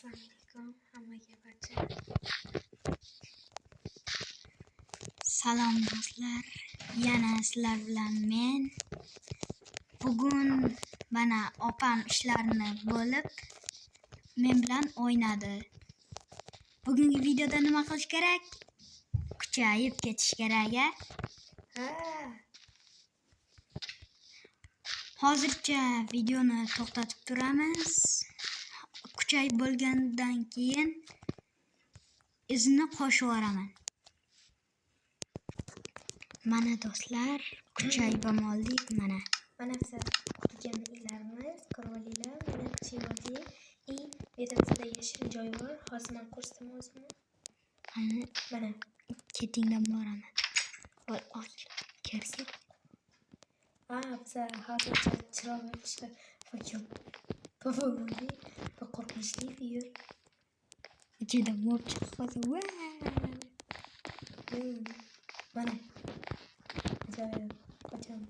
Assalomu alaykum hammaga barcha. Salom do'stlar, yana sizlar bilan men. Bugun mana opam ishlarini bo'lib men bilan o'ynadi. Bugungi videoda nima qilish kerak? Kuchayib ketish kerak-a? Hozircha videoni to'xtatib turamiz. Kuchayib bo'lgandan keyin izni qo'shib yuboraman. Mana do'stlar, kuchayib oldik mana. Mana biz qurgan uylarimiz, ko'rolinglar, mana chimodi и betimizda yashil joy bor. Hozir men ko'rsataman o'zimni. Mana Ketingdan boraman. Voy, kirsin. biz hozircha chiroq yoqishga fokum. Bo'ldi. Bu qo'rqinchli yer. Ichida mob chiqadi. Mana. Ajoyib. Qocham.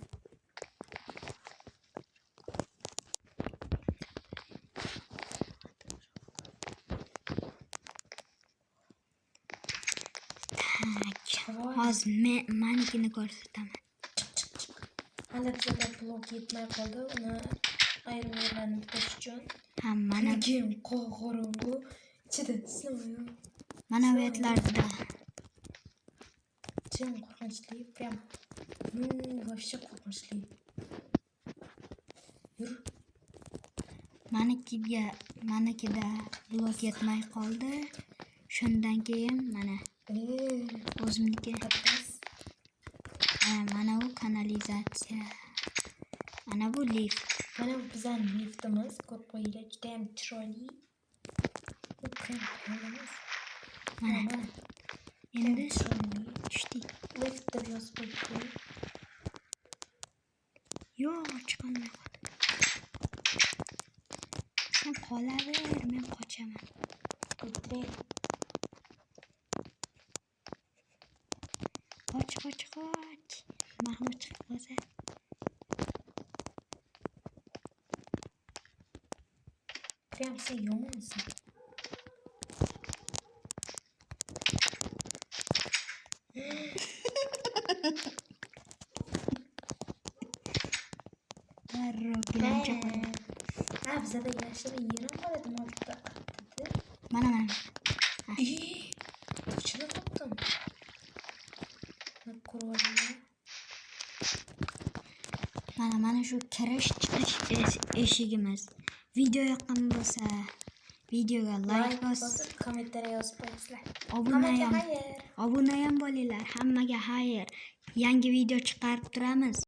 Hozir menikini ko'rsataman. Hali bizda blok yetmay qoldi. Uni ayrim yerlarni bitish uchun. Mana keyin qorong'u ichida sinmaydi. Mana bu yerlarda. Чем qo'rqinchli, прям. Вообще qo'rqinchli. Yur. Manikida blok yetmay qoldi. Shundan keyin mana o'zimniki. Mana bu kanalizatsiya. Mana bu lift. Mana bu bizning liftimiz. Ko'rib qo'yinglar, juda ham chiroyli. Mana. Endi tushdik. Lift deb yozib qo'ydim. Yo'q, chiqolmay qoldi. Sen qolaver, men qochaman. Qoch. Mahmud chiqib qolsa. Prям sen yomonsan. Bizda yashil yer ham bor edi, mavjudda. Mana. Ichini topdim. Ko'rolinglar. Mana shu kirish chiqish eshigimiz. Video yoqqan bo'lsa, videoga like bosib, kommentariy yozib qo'yinglar. Obuna ham bo'linglar. Hammaga xayr. Yangi video chiqarib turamiz.